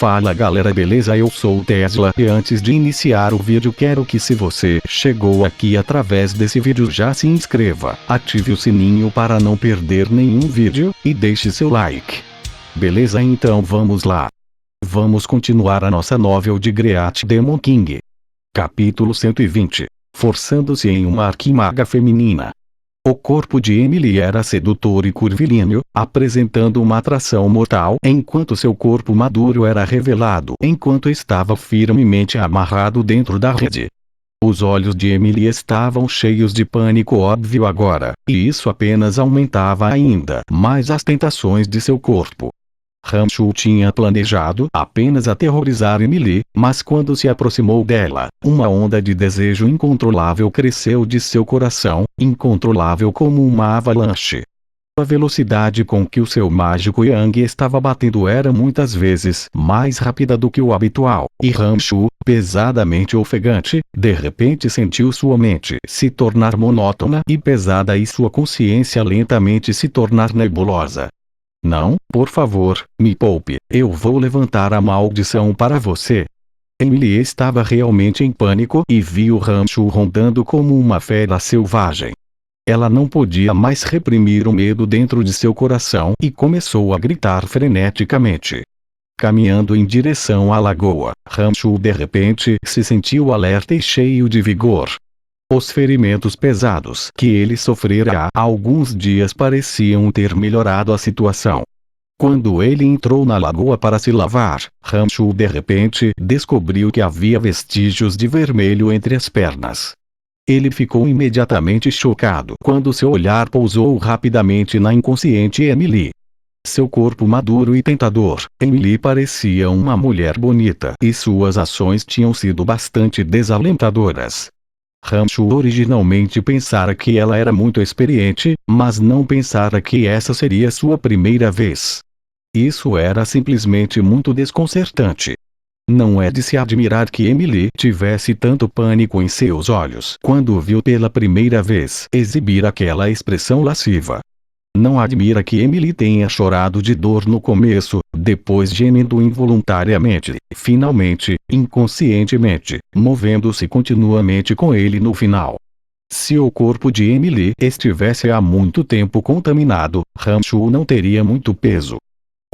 Fala galera, beleza? Eu sou o Tesla e antes de iniciar o vídeo quero que, se você chegou aqui através desse vídeo, já se inscreva, ative o sininho para não perder nenhum vídeo e deixe seu like. Beleza? Então vamos lá. Vamos continuar a nossa novel de Great Demon King. Capítulo 120. Forçando-se em uma arquimaga feminina. O corpo de Emily era sedutor e curvilíneo, apresentando uma atração mortal, enquanto seu corpo maduro era revelado enquanto estava firmemente amarrado dentro da rede. Os olhos de Emily estavam cheios de pânico óbvio agora, e isso apenas aumentava ainda mais as tentações de seu corpo. Rancho tinha planejado apenas aterrorizar Emily, mas quando se aproximou dela, uma onda de desejo incontrolável cresceu de seu coração, incontrolável como uma avalanche. A velocidade com que o seu mágico Yang estava batendo era muitas vezes mais rápida do que o habitual, e Rancho, pesadamente ofegante, de repente sentiu sua mente se tornar monótona e pesada e sua consciência lentamente se tornar nebulosa. Não, por favor, me poupe, eu vou levantar a maldição para você. Emily estava realmente em pânico e viu Rancho rondando como uma fera selvagem. Ela não podia mais reprimir o medo dentro de seu coração e começou a gritar freneticamente. Caminhando em direção à lagoa, Rancho de repente se sentiu alerta e cheio de vigor. Os ferimentos pesados que ele sofrera há alguns dias pareciam ter melhorado a situação. Quando ele entrou na lagoa para se lavar, Rancho de repente descobriu que havia vestígios de vermelho entre as pernas. Ele ficou imediatamente chocado quando seu olhar pousou rapidamente na inconsciente Emily. Seu corpo maduro e tentador, Emily parecia uma mulher bonita e suas ações tinham sido bastante desalentadoras. Rancho originalmente pensara que ela era muito experiente, mas não pensara que essa seria sua primeira vez. Isso era simplesmente muito desconcertante. Não é de se admirar que Emily tivesse tanto pânico em seus olhos quando viu pela primeira vez exibir aquela expressão lasciva. Não admira que Emily tenha chorado de dor no começo, depois gemendo involuntariamente, finalmente, inconscientemente, movendo-se continuamente com ele no final. Se o corpo de Emily estivesse há muito tempo contaminado, Rancho não teria muito peso.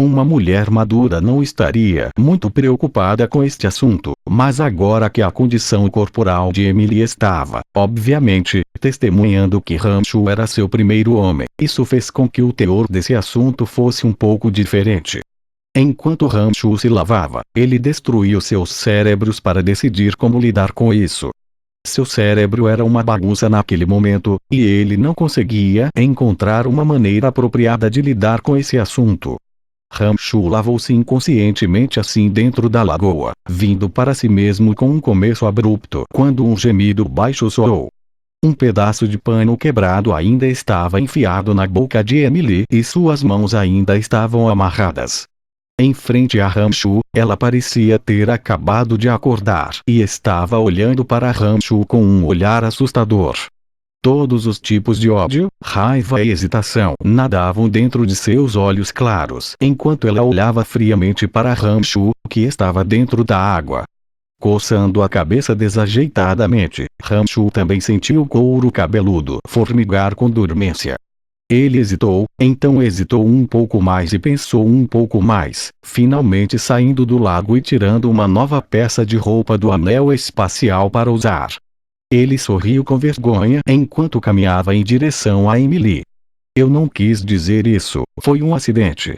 Uma mulher madura não estaria muito preocupada com este assunto, mas agora que a condição corporal de Emily estava, obviamente, testemunhando que Rancho era seu primeiro homem, isso fez com que o teor desse assunto fosse um pouco diferente. Enquanto Rancho se lavava, ele destruiu seus cérebros para decidir como lidar com isso. Seu cérebro era uma bagunça naquele momento, e ele não conseguia encontrar uma maneira apropriada de lidar com esse assunto. Rancho lavou-se inconscientemente assim dentro da lagoa, vindo para si mesmo com um começo abrupto quando um gemido baixo soou. Um pedaço de pano quebrado ainda estava enfiado na boca de Emily e suas mãos ainda estavam amarradas. Em frente a Rancho, ela parecia ter acabado de acordar e estava olhando para Rancho com um olhar assustador. Todos os tipos de ódio, raiva e hesitação nadavam dentro de seus olhos claros enquanto ela olhava friamente para Rancho, que estava dentro da água. Coçando a cabeça desajeitadamente, Rancho também sentiu o couro cabeludo formigar com dormência. Ele hesitou, então hesitou um pouco mais e pensou um pouco mais, finalmente saindo do lago e tirando uma nova peça de roupa do anel espacial para usar. Ele sorriu com vergonha enquanto caminhava em direção a Emily. Eu não quis dizer isso, foi um acidente.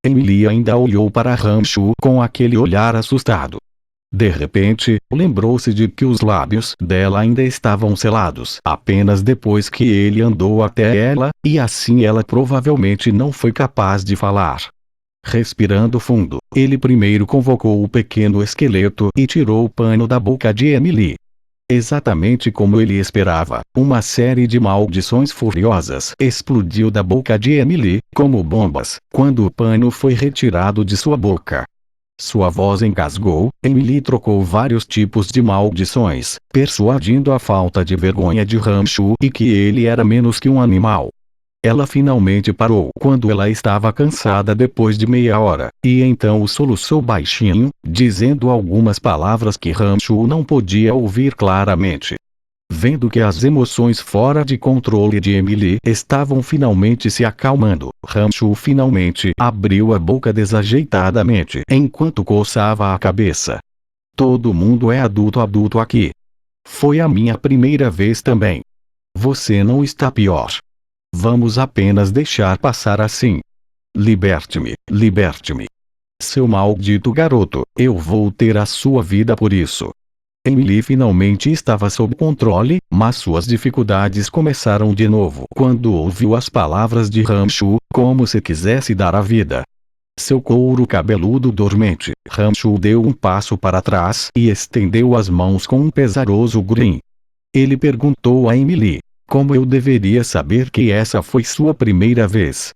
Emily ainda olhou para Rancho com aquele olhar assustado. De repente, lembrou-se de que os lábios dela ainda estavam selados apenas depois que ele andou até ela, e assim ela provavelmente não foi capaz de falar. Respirando fundo, ele primeiro convocou o pequeno esqueleto e tirou o pano da boca de Emily. Exatamente como ele esperava, uma série de maldições furiosas explodiu da boca de Emily, como bombas, quando o pano foi retirado de sua boca. Sua voz engasgou, Emily trocou vários tipos de maldições, persuadindo a falta de vergonha de Rancho e que ele era menos que um animal. Ela finalmente parou quando ela estava cansada depois de meia hora, e então soluçou baixinho, dizendo algumas palavras que Ramshu não podia ouvir claramente. Vendo que as emoções fora de controle de Emily estavam finalmente se acalmando, Ramshu finalmente abriu a boca desajeitadamente enquanto coçava a cabeça. Todo mundo é adulto aqui. Foi a minha primeira vez também. Você não está pior. Vamos apenas deixar passar assim. Liberte-me, liberte-me. Seu maldito garoto, eu vou ter a sua vida por isso. Emily finalmente estava sob controle, mas suas dificuldades começaram de novo quando ouviu as palavras de Ramshu, como se quisesse dar a vida. Seu couro cabeludo dormente, Ramshu deu um passo para trás e estendeu as mãos com um pesaroso grin. Ele perguntou a Emily: como eu deveria saber que essa foi sua primeira vez?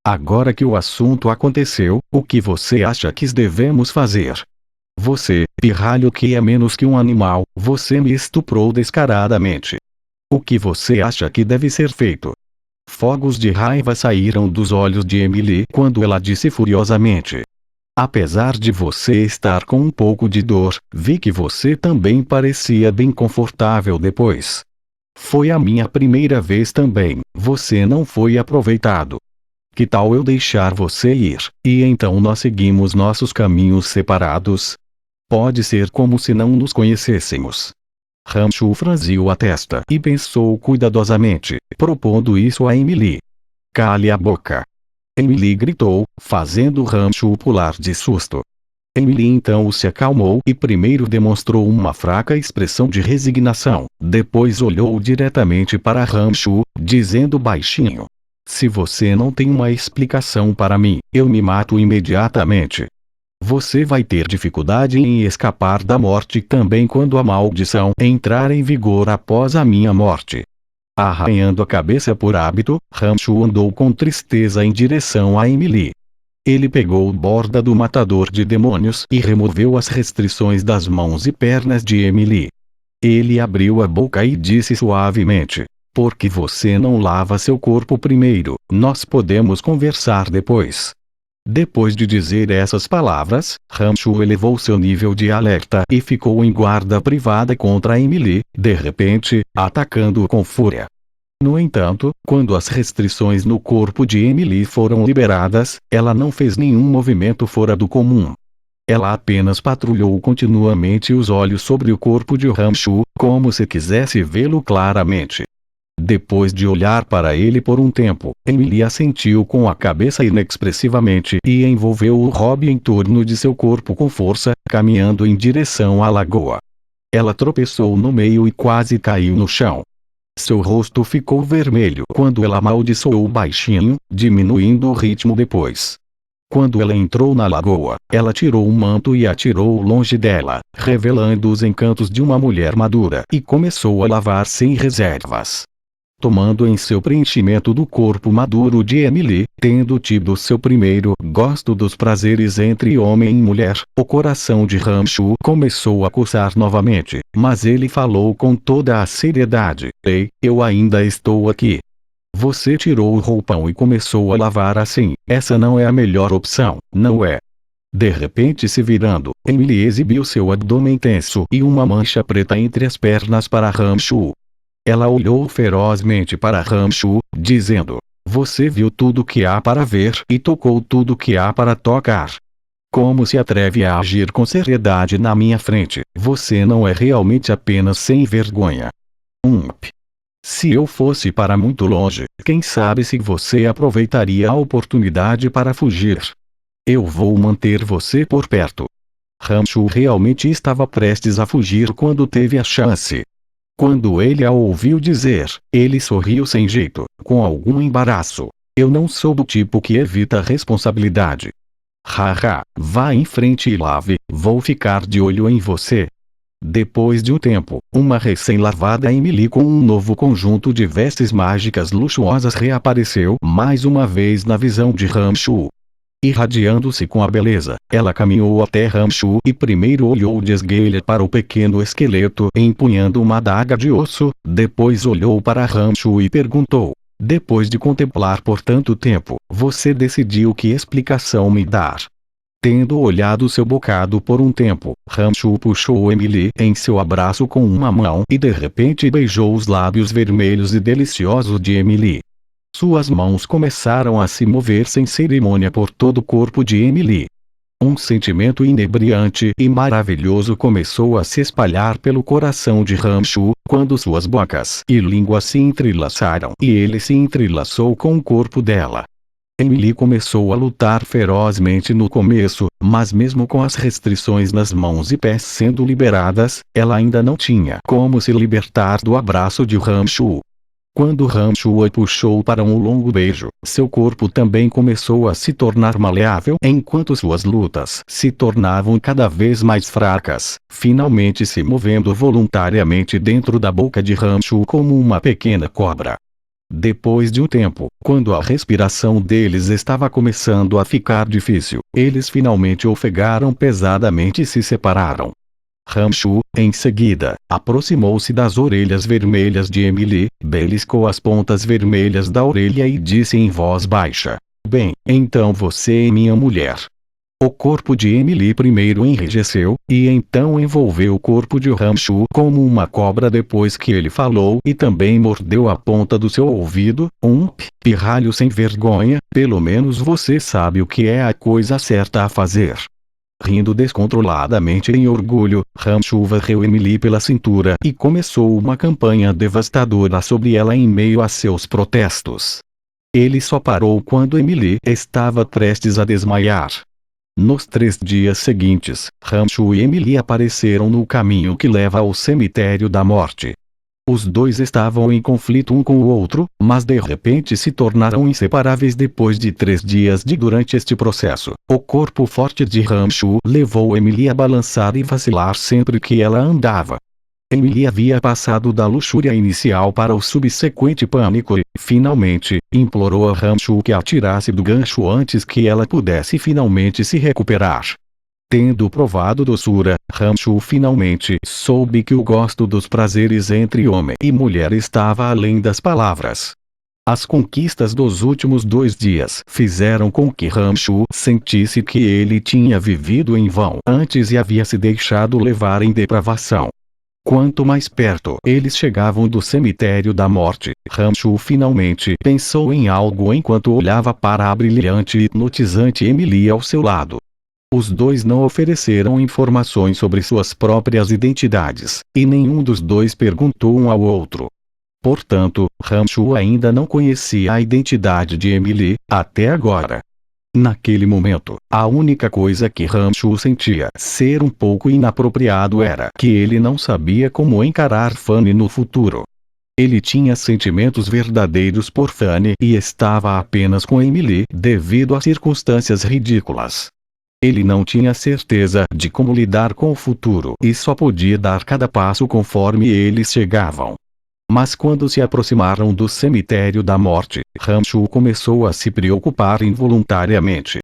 Agora que o assunto aconteceu, o que você acha que devemos fazer? Você, pirralho que é menos que um animal, você me estuprou descaradamente. O que você acha que deve ser feito? Fogos de raiva saíram dos olhos de Emily quando ela disse furiosamente: apesar de você estar com um pouco de dor, vi que você também parecia bem confortável depois. Foi a minha primeira vez também, você não foi aproveitado. Que tal eu deixar você ir, e então nós seguimos nossos caminhos separados? Pode ser como se não nos conhecêssemos. Ramshu franziu a testa e pensou cuidadosamente, propondo isso a Emily. Cale a boca. Emily gritou, fazendo Ramshu pular de susto. Emily então se acalmou e primeiro demonstrou uma fraca expressão de resignação, depois olhou diretamente para Ramshu, dizendo baixinho: se você não tem uma explicação para mim, eu me mato imediatamente. Você vai ter dificuldade em escapar da morte também quando a maldição entrar em vigor após a minha morte. Arranhando a cabeça por hábito, Ramshu andou com tristeza em direção a Emily. Ele pegou a borda do matador de demônios e removeu as restrições das mãos e pernas de Emily. Ele abriu a boca e disse suavemente: por que você não lava seu corpo primeiro? Nós podemos conversar depois. Depois de dizer essas palavras, Ramshu elevou seu nível de alerta e ficou em guarda privada contra Emily, de repente, atacando-o com fúria. No entanto, quando as restrições no corpo de Emily foram liberadas, ela não fez nenhum movimento fora do comum. Ela apenas patrulhou continuamente os olhos sobre o corpo de Ramshu, como se quisesse vê-lo claramente. Depois de olhar para ele por um tempo, Emily assentiu com a cabeça inexpressivamente e envolveu o Rob em torno de seu corpo com força, caminhando em direção à lagoa. Ela tropeçou no meio e quase caiu no chão. Seu rosto ficou vermelho quando ela amaldiçoou baixinho, diminuindo o ritmo depois. Quando ela entrou na lagoa, ela tirou um manto e atirou longe dela, revelando os encantos de uma mulher madura e começou a lavar sem reservas. Tomando em seu preenchimento do corpo maduro de Emily, tendo tido seu primeiro gosto dos prazeres entre homem e mulher, o coração de Ramshu começou a coçar novamente, mas ele falou com toda a seriedade: ei, eu ainda estou aqui. Você tirou o roupão e começou a lavar assim, essa não é a melhor opção, não é? De repente se virando, Emily exibiu seu abdômen tenso e uma mancha preta entre as pernas para Ramshu. Ela olhou ferozmente para Ramshu, dizendo: você viu tudo que há para ver e tocou tudo que há para tocar. Como se atreve a agir com seriedade na minha frente? Você não é realmente apenas sem vergonha. Se eu fosse para muito longe, quem sabe se você aproveitaria a oportunidade para fugir. Eu vou manter você por perto. Ramshu realmente estava prestes a fugir quando teve a chance. Quando ele a ouviu dizer, ele sorriu sem jeito, com algum embaraço. Eu não sou do tipo que evita a responsabilidade. Haha, vá em frente e lave, vou ficar de olho em você. Depois de um tempo, uma recém-lavada Emily com um novo conjunto de vestes mágicas luxuosas reapareceu mais uma vez na visão de Ramshu. Irradiando-se com a beleza, ela caminhou até Ramshu e primeiro olhou de esguelha para o pequeno esqueleto empunhando uma adaga de osso, depois olhou para Ramshu e perguntou: Depois de contemplar por tanto tempo, você decidiu que explicação me dar. Tendo olhado seu bocado por um tempo, Rancho puxou Emily em seu abraço com uma mão e de repente beijou os lábios vermelhos e deliciosos de Emily. Suas mãos começaram a se mover sem cerimônia por todo o corpo de Emily. Um sentimento inebriante e maravilhoso começou a se espalhar pelo coração de Rancho, quando suas bocas e línguas se entrelaçaram e ele se entrelaçou com o corpo dela. Emily começou a lutar ferozmente no começo, mas mesmo com as restrições nas mãos e pés sendo liberadas, ela ainda não tinha como se libertar do abraço de Rancho. Quando Rancho a puxou para um longo beijo, seu corpo também começou a se tornar maleável enquanto suas lutas se tornavam cada vez mais fracas, finalmente se movendo voluntariamente dentro da boca de Rancho como uma pequena cobra. Depois de um tempo, quando a respiração deles estava começando a ficar difícil, eles finalmente ofegaram pesadamente e se separaram. Rancho, em seguida, aproximou-se das orelhas vermelhas de Emily, beliscou as pontas vermelhas da orelha e disse em voz baixa: "Bem, então você é minha mulher." O corpo de Emily primeiro enrijeceu, e então envolveu o corpo de Rancho como uma cobra depois que ele falou e também mordeu a ponta do seu ouvido. Pirralho sem vergonha, pelo menos você sabe o que é a coisa certa a fazer. Rindo descontroladamente em orgulho, Rancho varreu Emily pela cintura e começou uma campanha devastadora sobre ela em meio a seus protestos. Ele só parou quando Emily estava prestes a desmaiar. Nos 3 dias seguintes, Rancho e Emily apareceram no caminho que leva ao cemitério da morte. Os dois estavam em conflito um com o outro, mas de repente se tornaram inseparáveis depois de 3 dias durante este processo. O corpo forte de Rancho levou Emily a balançar e vacilar sempre que ela andava. Emily havia passado da luxúria inicial para o subsequente pânico e, finalmente, implorou a Rancho que a tirasse do gancho antes que ela pudesse finalmente se recuperar. Tendo provado doçura, Rancho finalmente soube que o gosto dos prazeres entre homem e mulher estava além das palavras. As conquistas dos últimos 2 dias fizeram com que Rancho sentisse que ele tinha vivido em vão antes e havia se deixado levar em depravação. Quanto mais perto eles chegavam do cemitério da morte, Rancho finalmente pensou em algo enquanto olhava para a brilhante e hipnotizante Emily ao seu lado. Os dois não ofereceram informações sobre suas próprias identidades, e nenhum dos dois perguntou um ao outro. Portanto, Rancho ainda não conhecia a identidade de Emily, até agora. Naquele momento, a única coisa que Rancho sentia ser um pouco inapropriado era que ele não sabia como encarar Fanny no futuro. Ele tinha sentimentos verdadeiros por Fanny e estava apenas com Emily devido a circunstâncias ridículas. Ele não tinha certeza de como lidar com o futuro e só podia dar cada passo conforme eles chegavam. Mas quando se aproximaram do cemitério da morte, Rancho começou a se preocupar involuntariamente.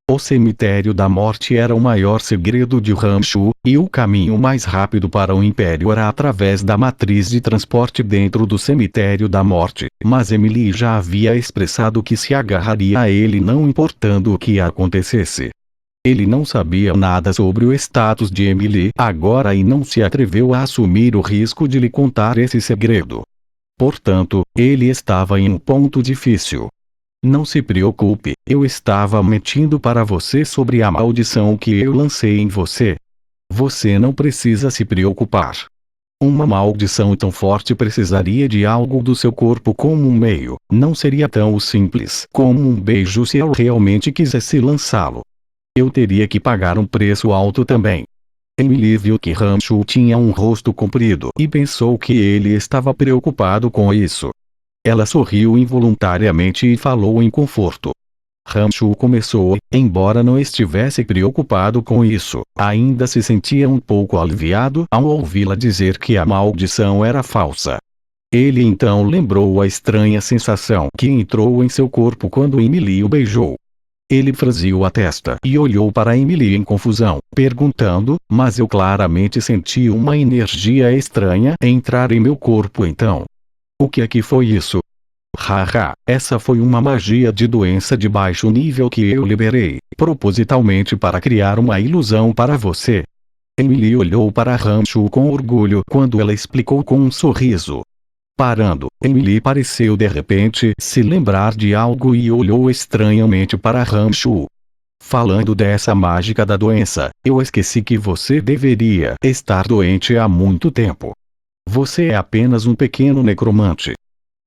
O cemitério da morte era o maior segredo de Rancho, e o caminho mais rápido para o Império era através da matriz de transporte dentro do cemitério da morte, mas Emily já havia expressado que se agarraria a ele não importando o que acontecesse. Ele não sabia nada sobre o status de Emily agora e não se atreveu a assumir o risco de lhe contar esse segredo. Portanto, ele estava em um ponto difícil. Não se preocupe, eu estava mentindo para você sobre a maldição que eu lancei em você. Você não precisa se preocupar. Uma maldição tão forte precisaria de algo do seu corpo como um meio, não seria tão simples como um beijo se eu realmente quisesse lançá-lo. Eu teria que pagar um preço alto também. Emily viu que Rancho tinha um rosto comprido e pensou que ele estava preocupado com isso. Ela sorriu involuntariamente e falou em conforto. Rancho começou, embora não estivesse preocupado com isso, ainda se sentia um pouco aliviado ao ouvi-la dizer que a maldição era falsa. Ele então lembrou a estranha sensação que entrou em seu corpo quando Emily o beijou. Ele franziu a testa e olhou para Emily em confusão, perguntando, mas eu claramente senti uma energia estranha entrar em meu corpo então. O que é que foi isso? Haha, essa foi uma magia de doença de baixo nível que eu liberei, propositalmente para criar uma ilusão para você. Emily olhou para Rancho com orgulho quando ela explicou com um sorriso. Parando, Emily pareceu de repente se lembrar de algo e olhou estranhamente para Rancho. Falando dessa mágica da doença, eu esqueci que você deveria estar doente há muito tempo. Você é apenas um pequeno necromante.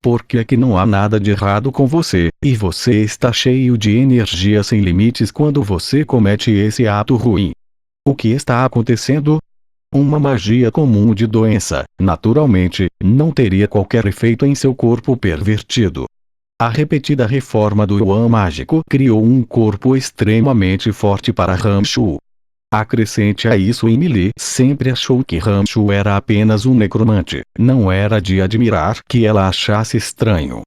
Porque é que não há nada de errado com você, e você está cheio de energia sem limites quando você comete esse ato ruim. O que está acontecendo? Uma magia comum de doença, naturalmente, não teria qualquer efeito em seu corpo pervertido. A repetida reforma do Yuan mágico criou um corpo extremamente forte para Rancho. Acrescente a isso, Emily sempre achou que Rancho era apenas um necromante, não era de admirar que ela achasse estranho.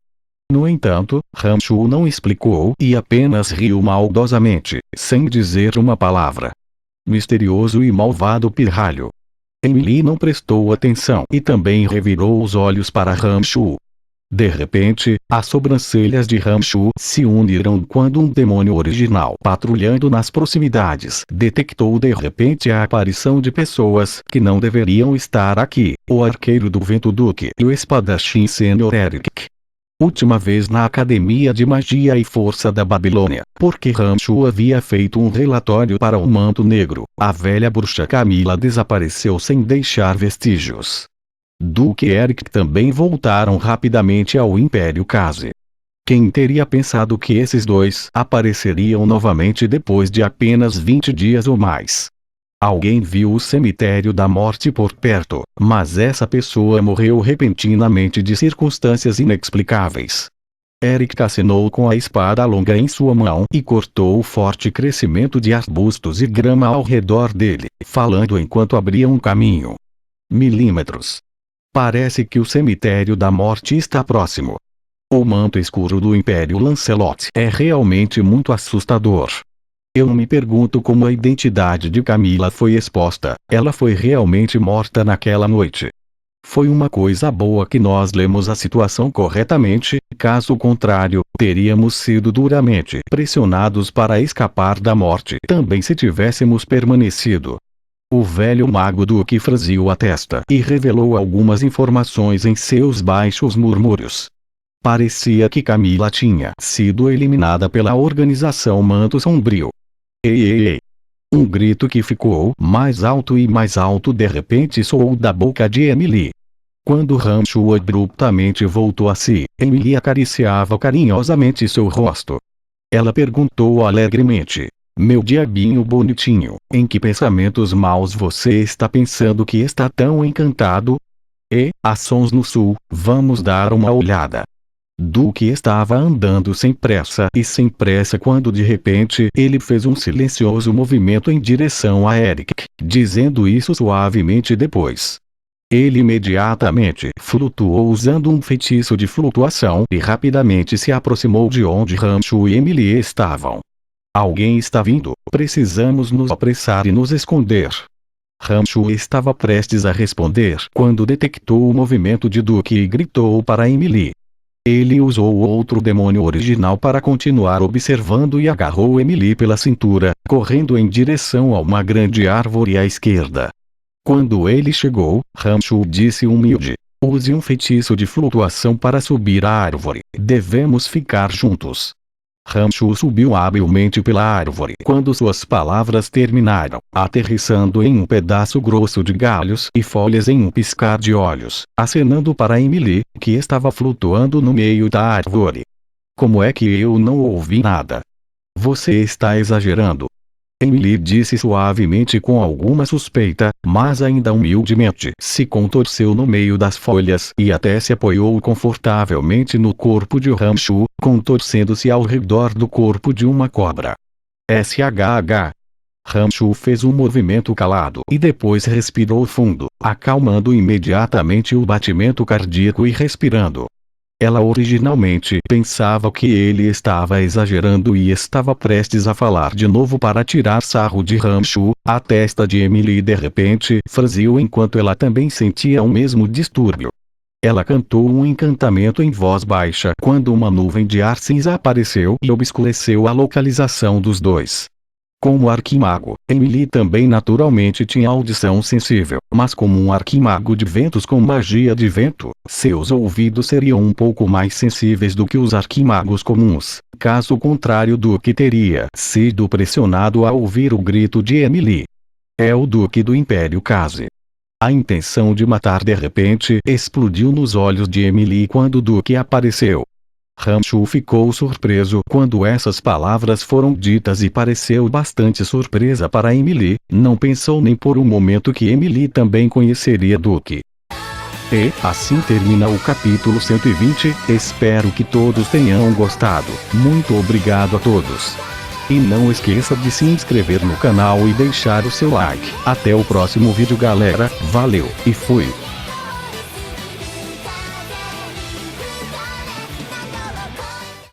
No entanto, Rancho não explicou e apenas riu maldosamente, sem dizer uma palavra. Misterioso e malvado pirralho. Emily não prestou atenção e também revirou os olhos para Rancho. De repente, as sobrancelhas de Rancho se uniram quando um demônio original patrulhando nas proximidades detectou de repente a aparição de pessoas que não deveriam estar aqui, o arqueiro do vento Duque e o espadachim Sr. Eric. Última vez na Academia de Magia e Força da Babilônia, porque Rancho havia feito um relatório para o Manto Negro, a velha bruxa Camila desapareceu sem deixar vestígios. Duque e Eric também voltaram rapidamente ao Império Case. Quem teria pensado que esses dois apareceriam novamente depois de apenas 20 dias ou mais? Alguém viu o cemitério da morte por perto, mas essa pessoa morreu repentinamente de circunstâncias inexplicáveis. Eric acenou com a espada longa em sua mão e cortou o forte crescimento de arbustos e grama ao redor dele, falando enquanto abria um caminho. Milímetros. Parece que o cemitério da morte está próximo. O manto escuro do Império Lancelot é realmente muito assustador. Eu me pergunto como a identidade de Camila foi exposta. Ela foi realmente morta naquela noite. Foi uma coisa boa que nós lemos a situação corretamente, caso contrário, teríamos sido duramente pressionados para escapar da morte também se tivéssemos permanecido. O velho mago Duque franziu a testa e revelou algumas informações em seus baixos murmúrios. Parecia que Camila tinha sido eliminada pela organização Manto Sombrio. Ei, ei, ei! Um grito que ficou mais alto e mais alto de repente soou da boca de Emily. Quando Rancho abruptamente voltou a si, Emily acariciava carinhosamente seu rosto. Ela perguntou alegremente. Meu diabinho bonitinho, em que pensamentos maus você está pensando que está tão encantado? Há sons no sul, vamos dar uma olhada. Duque estava andando sem pressa quando de repente ele fez um silencioso movimento em direção a Eric, dizendo isso suavemente depois. Ele imediatamente flutuou usando um feitiço de flutuação e rapidamente se aproximou de onde Rancho e Emily estavam. Alguém está vindo, precisamos nos apressar e nos esconder. Rancho estava prestes a responder quando detectou o movimento de Duque e gritou para Emily. Ele usou outro demônio original para continuar observando e agarrou Emily pela cintura, correndo em direção a uma grande árvore à esquerda. Quando ele chegou, Rancho disse humilde. Use um feitiço de flutuação para subir a árvore, devemos ficar juntos. Rancho subiu habilmente pela árvore quando suas palavras terminaram, aterrissando em um pedaço grosso de galhos e folhas em um piscar de olhos, acenando para Emily, que estava flutuando no meio da árvore. Como é que eu não ouvi nada? Você está exagerando. Emily disse suavemente com alguma suspeita, mas ainda humildemente se contorceu no meio das folhas e até se apoiou confortavelmente no corpo de Rancho, contorcendo-se ao redor do corpo de uma cobra. SHH. Rancho fez um movimento calado e depois respirou fundo, acalmando imediatamente o batimento cardíaco e respirando. Ela originalmente pensava que ele estava exagerando e estava prestes a falar de novo para tirar sarro de Rancho. A testa de Emily de repente franziu enquanto ela também sentia o mesmo distúrbio. Ela cantou um encantamento em voz baixa quando uma nuvem de ar cinza apareceu e obscureceu a localização dos dois. Como arquimago, Emily também naturalmente tinha audição sensível, mas como um arquimago de ventos com magia de vento, seus ouvidos seriam um pouco mais sensíveis do que os arquimagos comuns. Caso contrário, Duke teria sido pressionado a ouvir o grito de Emily. É o Duque do Império Case. A intenção de matar de repente explodiu nos olhos de Emily quando Duke apareceu. Rancho ficou surpreso quando essas palavras foram ditas e pareceu bastante surpresa para Emily. Não pensou nem por um momento que Emily também conheceria Duke. E assim termina o capítulo 120. Espero que todos tenham gostado. Muito obrigado a todos. E não esqueça de se inscrever no canal e deixar o seu like. Até o próximo vídeo, galera. Valeu e fui.